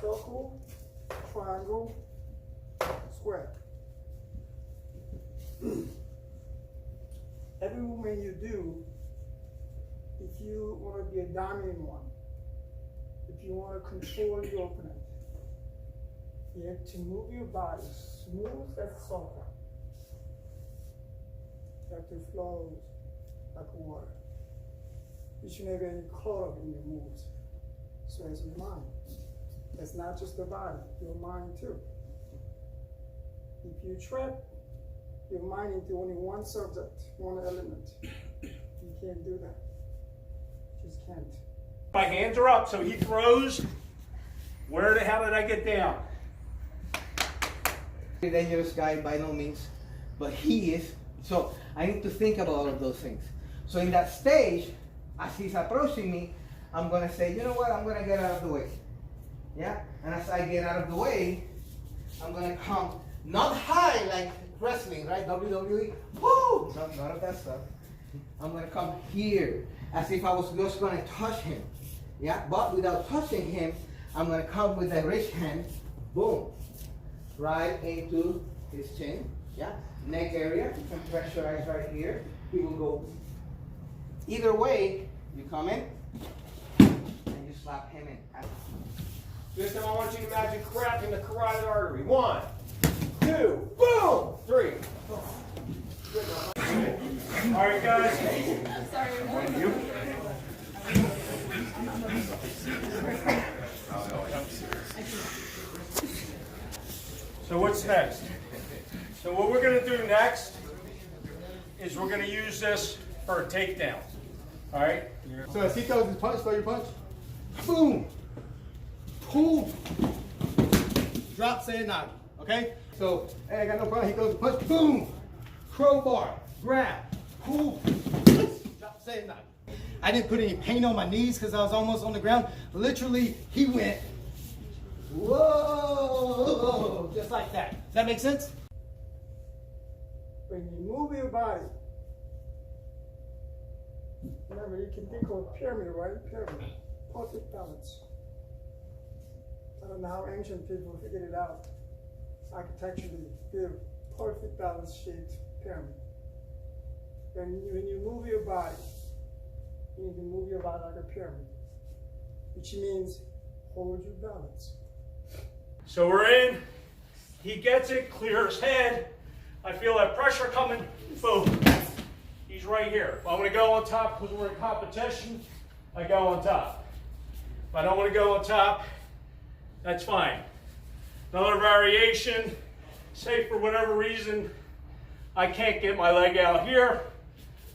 circle, triangle, square. Every movement you do, if you want to be a dominant one, if you want to control your opponent, you have to move your body smooth as soccer. You have to flow like water. You should never get caught up in your moves. So it's your mind. It's not just the body, your mind too. If you trap your mind into only one subject, one element, you can't do that. You just can't. My hands are up, so he throws. Where the hell did I get down? A dangerous guy by no means, but he is. So I need to think about all of those things. So in that stage, as he's approaching me, I'm gonna say, you know what, I'm gonna get out of the way. Yeah? And as I get out of the way, I'm gonna come not high like wrestling, right? WWE. Woo! No, none of that stuff. I'm gonna come here as if I was just gonna touch him. Yeah? But without touching him, I'm gonna come with a rich hand, boom, right into his chin. Yeah? Neck area, you can pressurize right here. He will go either way. You come in and you slap him in. This time I want you to imagine cracking the carotid artery. 1, 2, boom! 3. All right, guys. I'm sorry. You. So what's next? So what we're going to do next is we're going to use this for a takedown. All right? So as he throws his punch, throw your punch. Boom! Pull. Drop, say a nagi. Okay? So, hey, I got no problem. He throws a punch. Boom! Crowbar. Grab. Pull. Drop, say a nagi. I didn't put any pain on my knees because I was almost on the ground. Literally, he went, whoa! Just like that. Does that make sense? When you move your body, remember, you can think of pyramid, right? Pyramid. Perfect balance. I don't know how ancient people figured it out. Architecturally, they're perfect balance shaped pyramid. When you move your body, you need to move your body like a pyramid, which means hold your balance. So we're in. He gets it, clears head. I feel that pressure coming. Boom. He's right here. If I'm going to go on top because we're in competition, I go on top. If I don't want to go on top, that's fine. Another variation, say for whatever reason, I can't get my leg out here,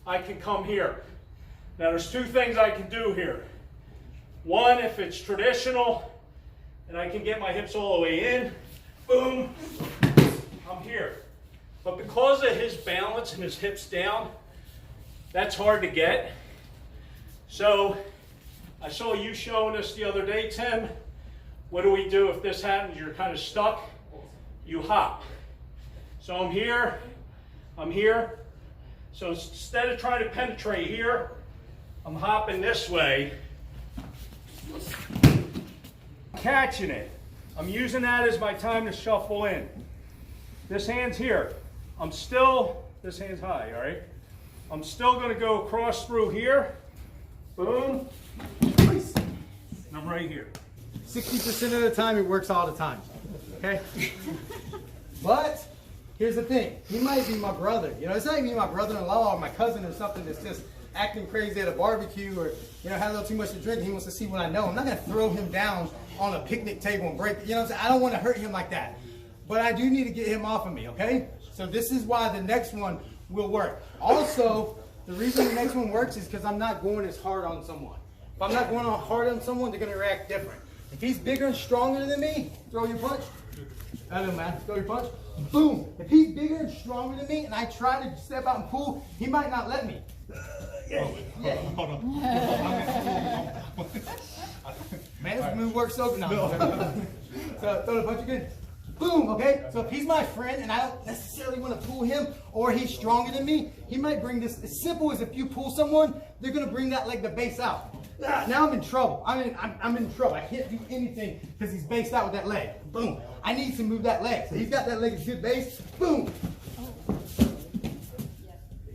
I can come here. Now there's two things I can do here. One, if it's traditional, and I can get my hips all the way in, boom, I'm here. But because of his balance and his hips down, that's hard to get. So I saw you showing us the other day, Tim. What do we do if this happens? You're kind of stuck. You hop. So I'm here. I'm here. So instead of trying to penetrate here, I'm hopping this way. Catching it. I'm using that as my time to shuffle in. This hand's here. I'm still, this hand's high, all right? I'm still going to go across through here. Boom. And I'm right here. 60% of the time, it works all the time. Okay? But here's the thing. He might be my brother. You know, it's not even my brother-in-law or my cousin or something that's just acting crazy at a barbecue or, you know, had a little too much to drink and he wants to see what I know. I'm not going to throw him down on a picnic table and break, you know what I'm saying? I don't want to hurt him like that. But I do need to get him off of me, okay? So this is why the next one will work. Also, the reason the next one works is because I'm not going as hard on someone. If I'm not going hard on someone, they're going to react different. If he's bigger and stronger than me, throw your punch. I don't know, man. Throw your punch. Boom. If he's bigger and stronger than me and I try to step out and pull, he might not let me. Hold on. Man, this move works so good. So throw the punch again. Boom, okay? So if he's my friend and I don't necessarily want to pull him or he's stronger than me, he might bring this, as simple as if you pull someone, they're going to bring that leg, the base out. Now I'm in trouble. I'm in trouble. I can't do anything because he's based out with that leg. Boom. I need to move that leg. So he's got that leg as good base. Boom.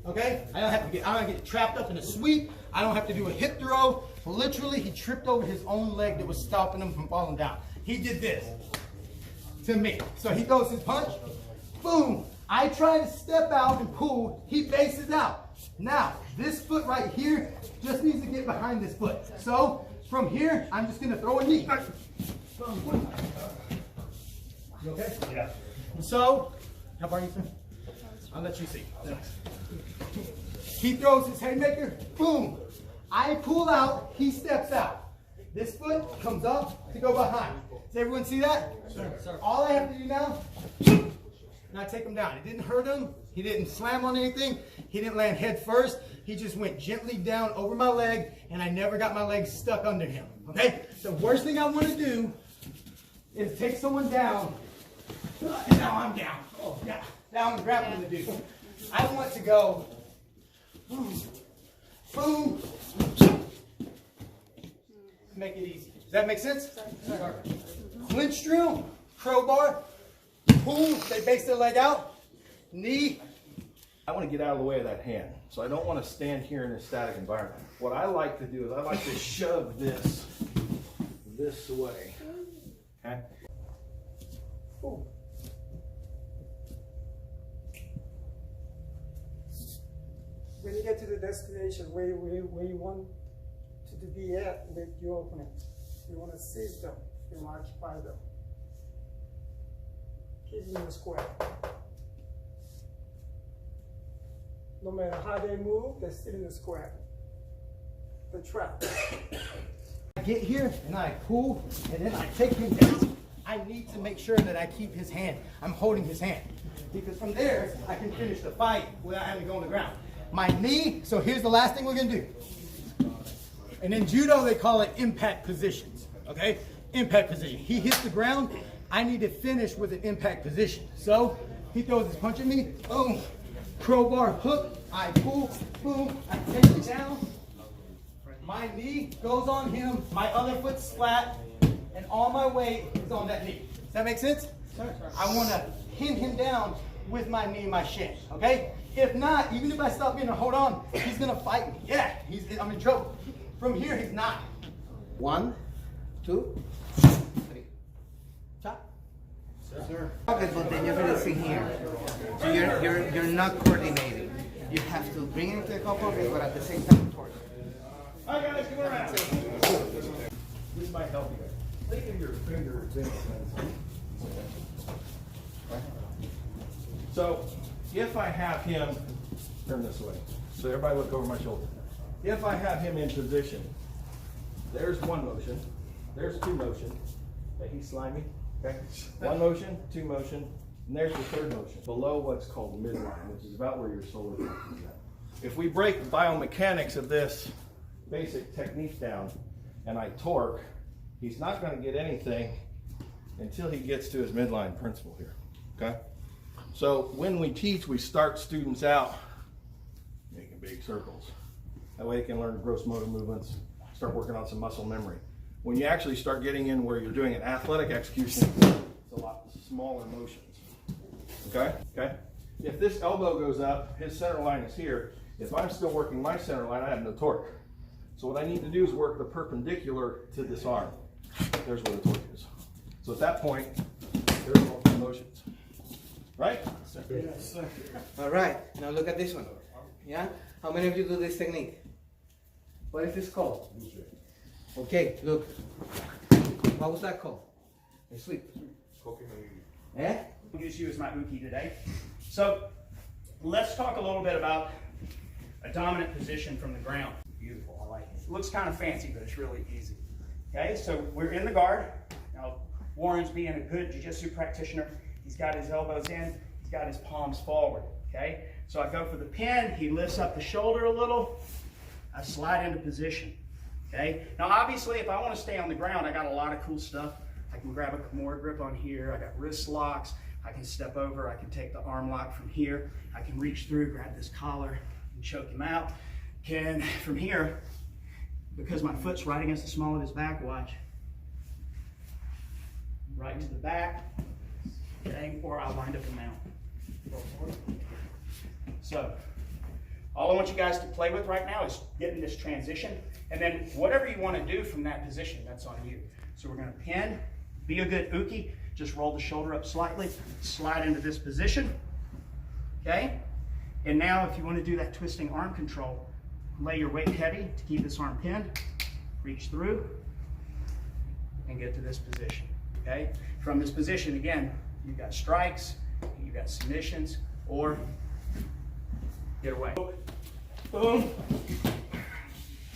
Okay? I don't get trapped up in a sweep. I don't have to do a hip throw. Literally, he tripped over his own leg that was stopping him from falling down. He did this to me. So he throws his punch. Boom. I try to step out and pull. He bases out. Now, this foot right here just needs to get behind this foot. So, from here, I'm just going to throw a knee. You okay? Yeah. So, how far are you, sir? I'll let you see. He throws his haymaker. Boom. I pull out. He steps out. This foot comes up to go behind. Does everyone see that? Sir. All I have to do now, and I take him down. It didn't hurt him. He didn't slam on anything. He didn't land head first. He just went gently down over my leg, and I never got my leg stuck under him. Okay? The worst thing I want to do is take someone down, and now I'm down. Oh, yeah. Now I'm grappling the dude. I want to go, boom, boom, make it easy. Does that make sense? Clinch drill, crowbar, pull, they base their leg out, knee. I want to get out of the way of that hand, so I don't want to stand here in a static environment. What I like to do is I like to shove this away. Okay? Ooh. When you get to the destination where you want to be at with your opponent, you want to seize them, you want to occupy them. Keep them in the square. No matter how they move, they're still in the square. The trap. I get here and I pull and then I take him down. I need to make sure that I keep his hand. I'm holding his hand. Because from there, I can finish the fight without having to go on the ground. My knee, so here's the last thing we're gonna do. And in judo, they call it impact positions, okay? Impact position. He hits the ground, I need to finish with an impact position. So, he throws his punch at me, boom. Crowbar hook, I pull, boom, I take it down. My knee goes on him, my other foot's flat, and all my weight is on that knee. Does that make sense? I wanna pin him down with my knee and my shin, okay? If not, even if I stop being a hold on, he's gonna fight me. Yeah, I'm in trouble. From here, he's not. 1, 2, 3. Chop. Sir. Okay, but then you're facing here. So you're not coordinating. You have to bring it to the couple, but at the same time torque. All right, guys, come around. This might help you. Think of your fingers in. So, if I have him, turn this way, so everybody look over my shoulder. If I have him in position, there's one motion, there's two motion, that he's slimy, okay? One motion, two motion, and there's the third motion, below what's called midline, which is about where your solar plexus is at. If we break the biomechanics of this basic technique down, and I torque, he's not gonna get anything until he gets to his midline principle here, okay? So when we teach, we start students out making big circles. That way they can learn gross motor movements, start working on some muscle memory. When you actually start getting in where you're doing an athletic execution, it's a lot smaller motions. Okay? Okay? If this elbow goes up, his center line is here. If I'm still working my center line, I have no torque. So what I need to do is work the perpendicular to this arm. There's where the torque is. So at that point, there's all the motions. Right? Yes, sir. All right, now look at this one. Yeah? How many of you do this technique? What is this called? Okay, look. What was that called? A sweep. Eh? I'll use you as my uki today. So let's talk a little bit about a dominant position from the ground. Beautiful, I like it. It looks kind of fancy, but it's really easy. Okay, so we're in the guard. Now, Warren's being a good jiu-jitsu practitioner. He's got his elbows in, he's got his palms forward, okay? So I go for the pin, he lifts up the shoulder a little, I slide into position, okay? Now obviously if I want to stay on the ground, I got a lot of cool stuff. I can grab a Kimura grip on here, I got wrist locks, I can step over, I can take the arm lock from here, I can reach through, grab this collar and choke him out. From here, because my foot's right against the small of his back, watch. Right to the back, okay, or I'll wind up the mount. So, all I want you guys to play with right now is getting this transition, and then whatever you want to do from that position, that's on you. So we're going to pin, be a good uke, just roll the shoulder up slightly, slide into this position, okay? And now if you want to do that twisting arm control, lay your weight heavy to keep this arm pinned, reach through, and get to this position, okay? From this position, again, you've got strikes, you've got submissions, or get away. Boom.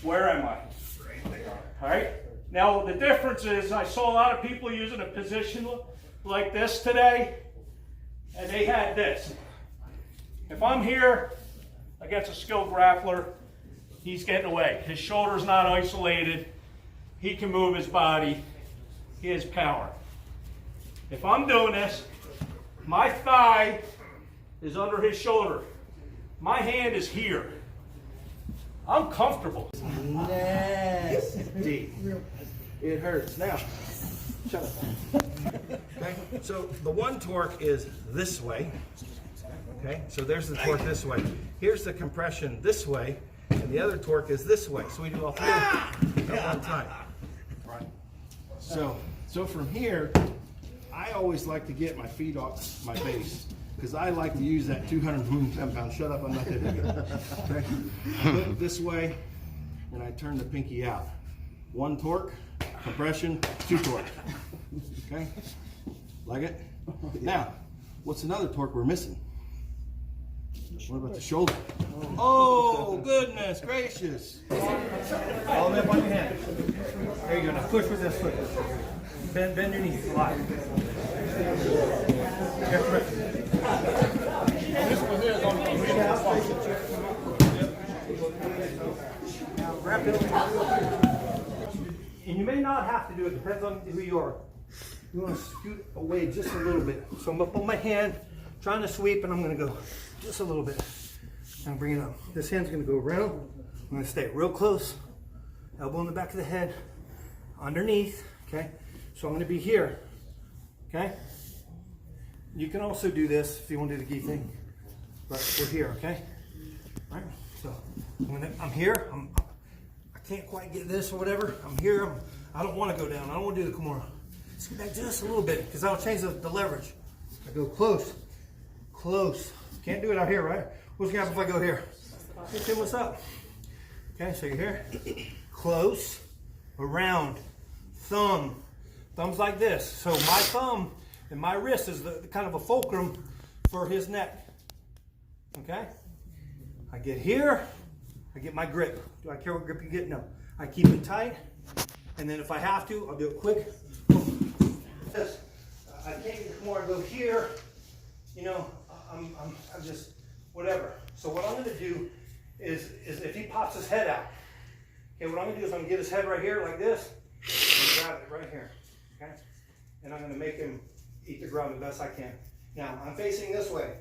Where am I? All right. Now the difference is I saw a lot of people using a position like this today, and they had this. If I'm here against a skilled grappler, he's getting away. His shoulder's not isolated. He can move his body. He has power. If I'm doing this, my thigh is under his shoulder. My hand is here. I'm comfortable. Nasty. It hurts. Now, shut up. Okay, so the one torque is this way. Okay, so there's the torque this way. Here's the compression this way, and the other torque is this way. So we do all three at one time. Right. So from here, I always like to get my feet off my base, because I like to use that 210 pound, shut up, I'm not that big. Okay? Put it this way, and I turn the pinky out. One torque, compression, two torque. Okay? Like it? Now, what's another torque we're missing? What about the shoulder? Oh, goodness gracious. All the way up on your hand. There you go. Now push with this foot. Bend your knees a lot. And you may not have to do it, depends on who you are. You want to scoot away just a little bit. So I'm up on my hand, trying to sweep, and I'm going to go just a little bit. And bring it up. This hand's going to go around. I'm going to stay real close. Elbow in the back of the head, underneath. Okay? So I'm going to be here. Okay? You can also do this if you want to do the gi thing. But we're here, okay? All right? So I'm here. I can't quite get this or whatever. I'm here. I don't want to go down. I don't want to do the Kimura. Let's get back just a little bit, because that'll change the leverage. I go close. Close. Can't do it out here, right? What's going to happen if I go here? Hey, Tim, what's up? Okay, so you're here. Close. Around. Thumb. Thumb's like this. So my thumb and my wrist is the kind of a fulcrum for his neck. Okay? I get here. I get my grip. Do I care what grip you get? No. I keep it tight. And then if I have to, I'll do it quick. This. I can't get the Kimura. I go here. You know, I'm just whatever. So what I'm going to do is if he pops his head out, okay, what I'm going to do is I'm going to get his head right here like this and grab it right here, okay? And I'm going to make him eat the ground the best I can. Now, I'm facing this way.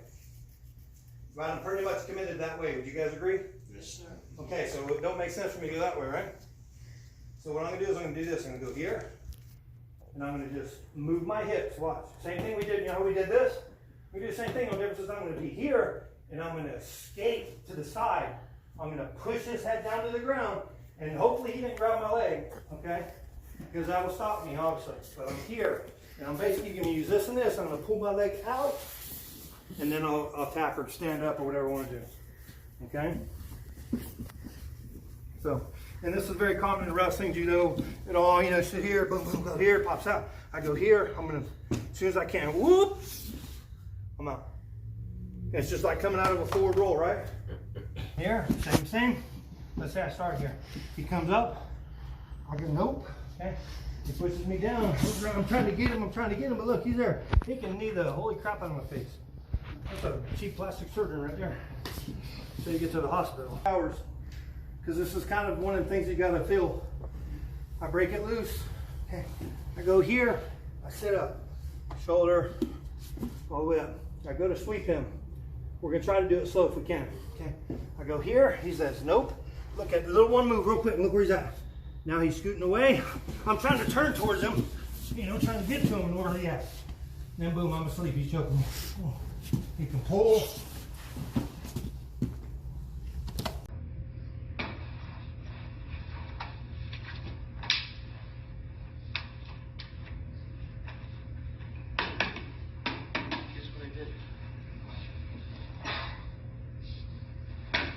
Right, I'm pretty much committed that way. Would you guys agree? Yes, sir. Okay, so it don't make sense for me to go that way, right? So what I'm going to do is I'm going to do this. I'm going to go here, and I'm going to just move my hips. Watch. Same thing we did. You know how we did this? We do the same thing. The difference is I'm going to be here, and I'm going to escape to the side. I'm going to push his head down to the ground, and hopefully he didn't grab my leg, okay? Because that will stop me, obviously. But I'm here, and I'm basically going to use this and this. I'm going to pull my leg out, and then I'll attack or stand up or whatever I want to do, okay? So, and this is very common in wrestling, judo, and all, you know, sit here, boom, boom, go here, pops out. I go here, I'm going to, as soon as I can, whoop, I'm out. It's just like coming out of a forward roll, right? Here, same. Let's say I start here. He comes up, I go, nope, okay? He pushes me down. I'm trying to get him, but look, he's there. He can knee the holy crap out of my face. That's a cheap plastic surgeon right there. So you get to the hospital. Hours, because this is kind of one of the things you gotta feel. I break it loose, okay? I go here, I sit up, shoulder, all the way up. I go to sweep him. We're gonna try to do it slow if we can, okay? I go here, he says, nope. Look at the little one move real quick, look where he's at. Now he's scooting away. I'm trying to turn towards him, you know, trying to get to him and where he at. And then boom, I'm asleep. He's choking me. Oh, he can pull.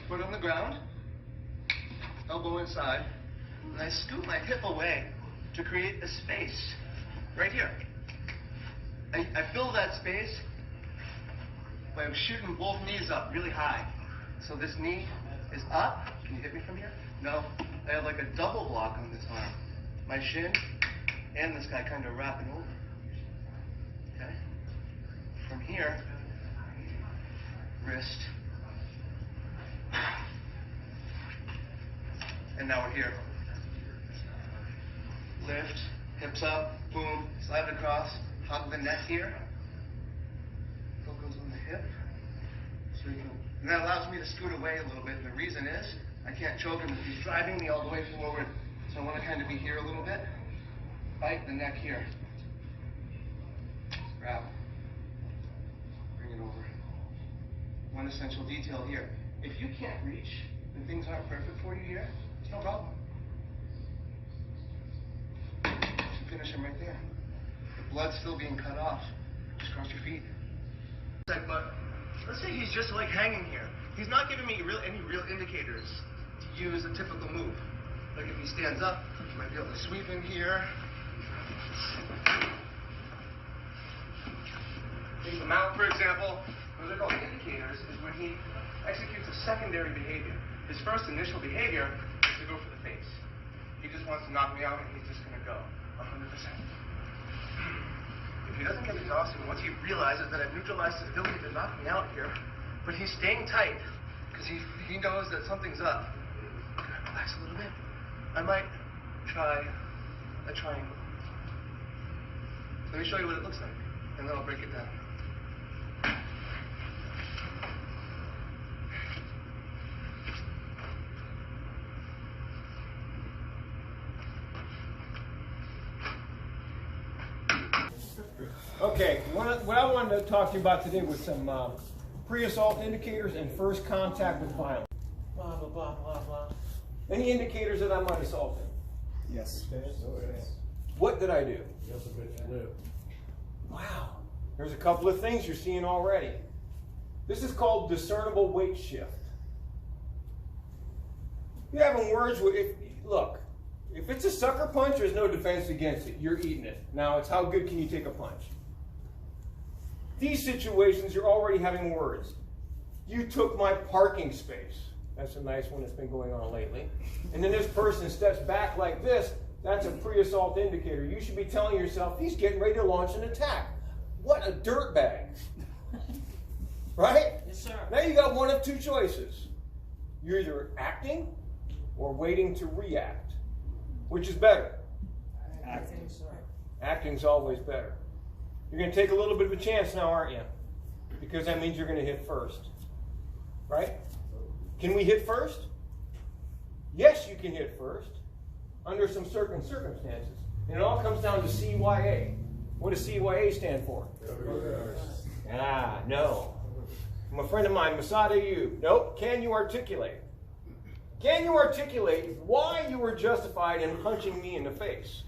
Foot on the ground, elbow inside, and I scoot my hip away to create a space right here. I fill that space by shooting both knees up really high. So this knee is up. Can you hit me from here? No. I have like a double block on this arm. My shin and this guy kind of wrapping over. Okay? From here, wrist. And now we're here. Lift, hips up, boom, slide it across, hug the neck here. Focus on the hip. So you can, and that allows me to scoot away a little bit. And the reason is, I can't choke him if he's driving me all the way forward. So I want to kind of be here a little bit. Bite the neck here. Grab. Bring it over. One essential detail here. If you can't reach, and things aren't perfect for you here, it's no problem. You finish him right there. The blood's still being cut off. Just cross your feet. But let's say he's just like hanging here. He's not giving me any real indicators to use a typical move. Like if he stands up, he might be able to sweep in here. Take the mount, for example. Those are called indicators, is when he executes a secondary behavior. His first initial behavior is to go for the face. He just wants to knock me out and he's just going to go 100%. If he doesn't get exhausted, once he realizes that I've neutralized his ability to knock me out here, but he's staying tight because he knows that something's up. Can I relax a little bit? I might try a triangle. Let me show you what it looks like, and then I'll break it down. Okay, what I wanted to talk to you about today was some pre-assault indicators and first contact with violence. Blah, blah, blah, blah, blah. Any indicators that I might assault him? Yes. What did I do? Yes, I bet you do. Wow. There's a couple of things you're seeing already. This is called discernible weight shift. You're having words with, look, if it's a sucker punch, there's no defense against it. You're eating it. Now, it's how good can you take a punch? These situations, you're already having words. You took my parking space. That's a nice one that's been going on lately. And then this person steps back like this. That's a pre-assault indicator. You should be telling yourself, he's getting ready to launch an attack. What a dirtbag. Right? Yes, sir. Now you got one of two choices. You're either acting or waiting to react. Which is better? Acting, sir. Acting's always better. You're going to take a little bit of a chance now, aren't you? Because that means you're going to hit first. Right? Can we hit first? Yes, you can hit first. Under some certain circumstances. And it all comes down to CYA. What does CYA stand for? Ah, no. From a friend of mine, Masada Yu. Nope. Can you articulate? Can you articulate why you were justified in punching me in the face?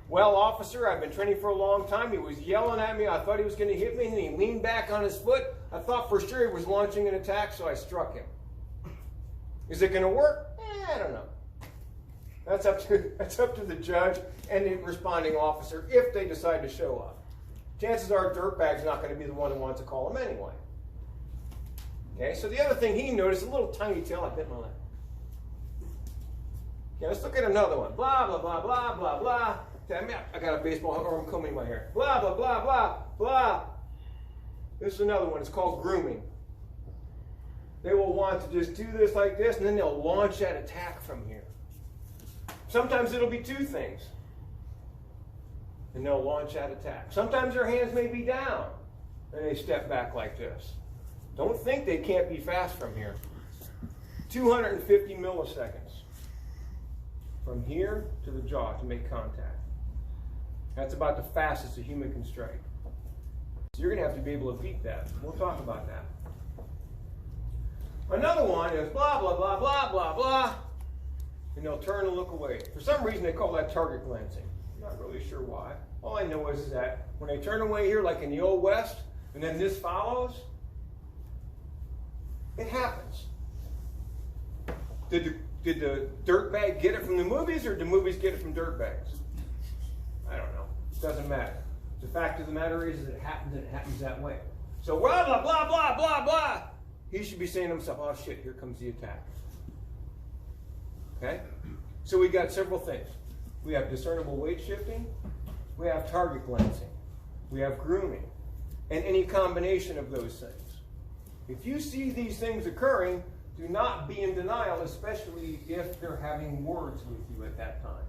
Well, officer, I've been training for a long time. He was yelling at me. I thought he was going to hit me, and he leaned back on his foot. I thought for sure he was launching an attack, so I struck him. Is it going to work? I don't know. That's up to the judge and the responding officer if they decide to show up. Chances are dirtbag's not going to be the one who wants to call him anyway. Okay, so the other thing he noticed, a little tiny tail, I bit my lip. Okay, let's look at another one. Blah, blah, blah, blah, blah, blah. I got a baseball arm combing my hair. Blah, blah, blah, blah, blah. This is another one. It's called grooming. They will want to just do this like this, and then they'll launch that attack from here. Sometimes it'll be two things. And they'll launch that attack. Sometimes their hands may be down, and they step back like this. Don't think they can't be fast from here. 250 milliseconds. from here to the jaw to make contact. That's about the fastest a human can strike. So you're going to have to be able to beat that. We'll talk about that. Another one is blah, blah, blah, blah, blah, blah. And they'll turn and look away. For some reason, they call that target glancing. I'm not really sure why. All I know is that when they turn away here, like in the Old West, and then this follows, it happens. Did the dirtbag get it from the movies, or did the movies get it from dirtbags? I don't know. It doesn't matter. The fact of the matter is that it happens, and it happens that way. So blah, blah, blah, blah, blah, blah. He should be saying to himself, oh shit, here comes the attack. Okay? So we got several things. We have discernible weight shifting. We have target glancing. We have grooming. And any combination of those things. If you see these things occurring, do not be in denial, especially if they're having words with you at that time.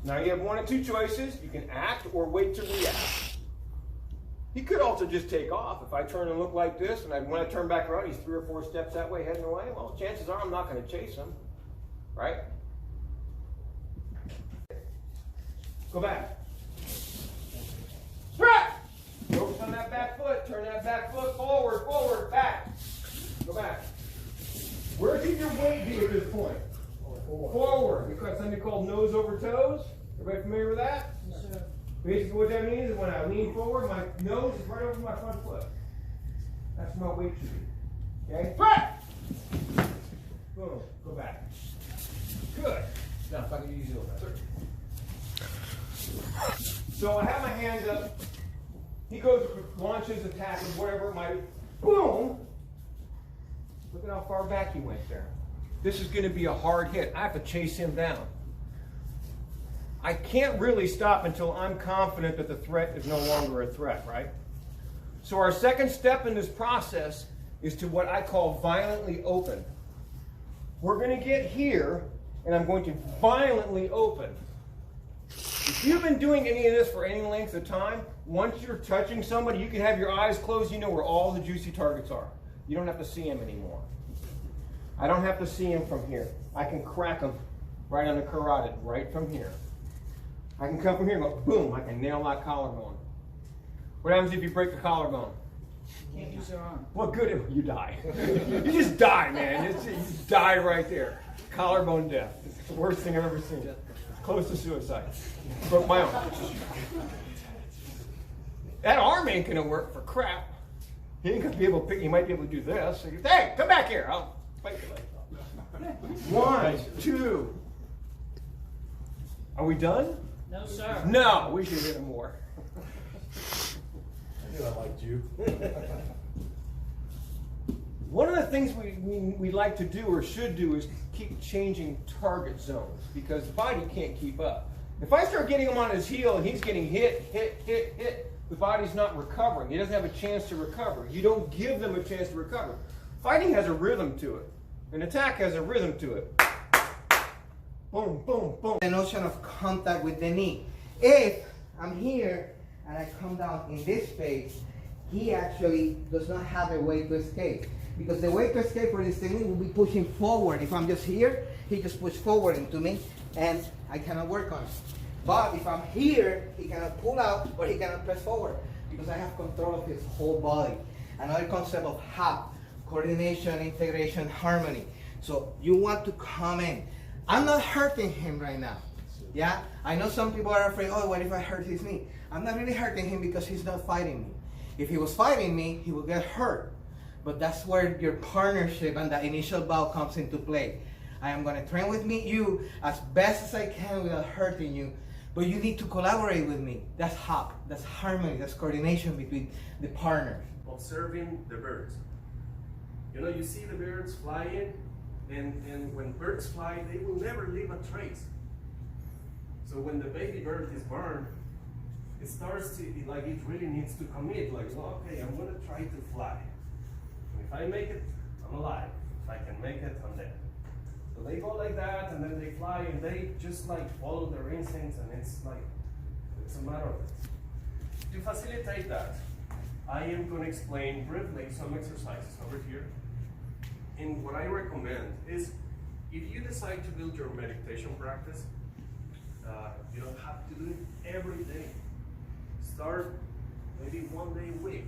Now you have one of two choices. You can act or wait to react. He could also just take off. If I turn and look like this, and when I turn back around, he's 3 or 4 steps that way, heading away, well, chances are I'm not going to chase him. Right? Go back. Strike! Focus on that back foot. Turn that back foot forward, forward, back. Go back. Where should your weight be at this point? Forward. Because something called nose over toes. Everybody familiar with that? Yes, sir. Basically what that means is when I lean forward, my nose is right over my front foot. That's where my weight should be. Okay? Strike! Boom. Go back. Good. Now, if I can use it over. So I have my hands up. He goes, launches, attack, or whatever it might be. Boom! Look at how far back he went there. This is going to be a hard hit. I have to chase him down. I can't really stop until I'm confident that the threat is no longer a threat, right? So our second step in this process is to what I call violently open. We're going to get here, and I'm going to violently open. If you've been doing any of this for any length of time, once you're touching somebody, you can have your eyes closed, you know where all the juicy targets are. You don't have to see them anymore. I don't have to see him from here. I can crack him right on the carotid, right from here. I can come from here and go, boom, I can nail that collarbone. What happens if you break the collarbone? Can't use your arm. Well, good, you die. You just die, man. You just die right there. Collarbone death. It's the worst thing I've ever seen. It's close to suicide. Broke my arm. That arm ain't gonna work for crap. He ain't gonna be able to pick. He might be able to do this. So hey, come back here. I'll fight you later. 1, 2. Are we done? No, sir. No, we should hit him more. I knew I liked you. One of the things we like to do or should do is keep changing target zones because the body can't keep up. If I start getting him on his heel and he's getting hit, the body's not recovering. He doesn't have a chance to recover. You don't give them a chance to recover. Fighting has a rhythm to it. An attack has a rhythm to it. Boom, boom, boom. The notion of contact with the knee. If I'm here and I come down in this space, he actually does not have a way to escape. Because the way to escape for this technique will be pushing forward. If I'm just here, he just pushes forward into me and I cannot work on it. But if I'm here, he cannot pull out or he cannot press forward because I have control of his whole body. Another concept of HAP, coordination, integration, harmony. So you want to come in. I'm not hurting him right now. Yeah? I know some people are afraid, oh, what if I hurt his knee? I'm not really hurting him because he's not fighting me. If he was fighting me, he would get hurt. But that's where your partnership and the initial bow comes into play. I am going to train with you as best as I can without hurting you. But you need to collaborate with me. That's HAP. That's harmony. That's coordination between the partners. Observing the birds. You know, you see the birds flying, and when birds fly, they will never leave a trace. So when the baby bird is born, it starts to, like it really needs to commit, like, well, okay, I'm gonna try to fly. And if I make it, I'm alive. If I can make it, I'm dead. So they go like that, and then they fly, and they just like follow their instincts, and it's like, it's a matter of it. To facilitate that, I am gonna explain briefly some exercises over here. And what I recommend is if you decide to build your meditation practice, you don't have to do it every day. Start maybe 1 day a week,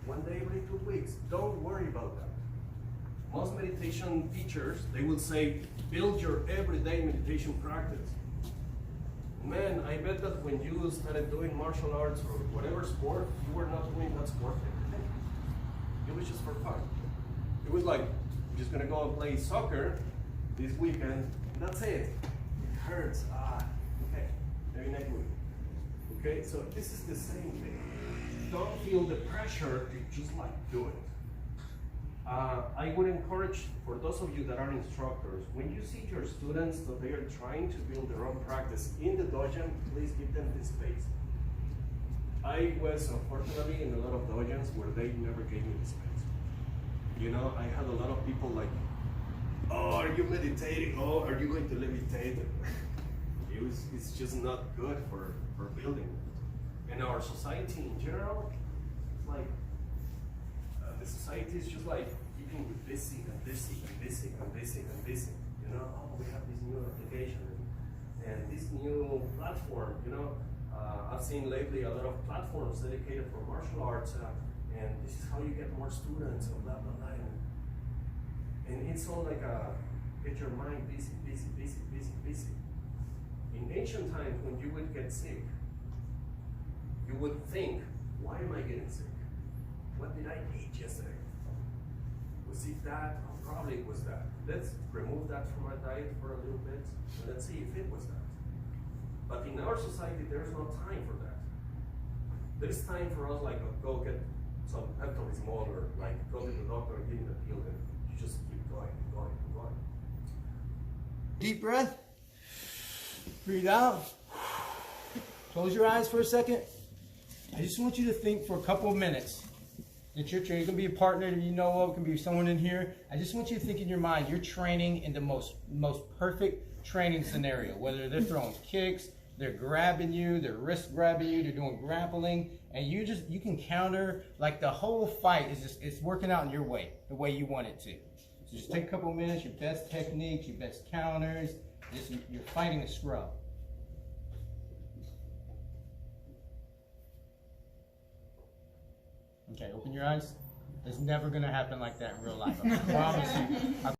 1 day every 2 weeks. Don't worry about that. Most meditation teachers, they will say, build your everyday meditation practice. Man, I bet that when you started doing martial arts or whatever sport, you were not doing that sport every day. It was just for fun. It was like, I'm just gonna go and play soccer this weekend, and that's it. It hurts, okay, maybe next week. Okay, so this is the same thing. Don't feel the pressure to just like do it. I would encourage, for those of you that are instructors, when you see your students that they are trying to build their own practice in the dojo, please give them this space. I was unfortunately in a lot of dojos where they never gave me the space. You know, I had a lot of people like, oh, are you meditating? Oh, are you going to levitate? It's just not good for building. And our society in general, it's like, the society is just like keeping you busy and busy and busy and busy and busy. You know, oh, we have this new application and this new platform. You know, I've seen lately a lot of platforms dedicated for martial arts, and this is how you get more students and blah blah blah. And it's all like get your mind busy, busy, busy, busy, busy. In ancient times, when you would get sick, you would think, why am I getting sick? What did I eat yesterday? Was it that? Oh, probably it was that. Let's remove that from our diet for a little bit, and let's see if it was that. But in our society, there's no time for that. There's time for us, like, go get some Pepto-Bismol, or like go to the doctor and give him a pill, and you just keep going and going and going. Deep breath. Breathe out. Close your eyes for a second. I just want you to think for a couple of minutes. It's your training. It can be a partner that you know of. It can be someone in here. I just want you to think in your mind, you're training in the most perfect training scenario. Whether they're throwing kicks, they're grabbing you, they're wrist grabbing you, they're doing grappling, and you can counter. Like the whole fight it's working out in your way, the way you want it to. So just take a couple of minutes. Your best techniques, your best counters. You're fighting a scrub. Okay, open your eyes. It's never going to happen like that in real life. I promise you.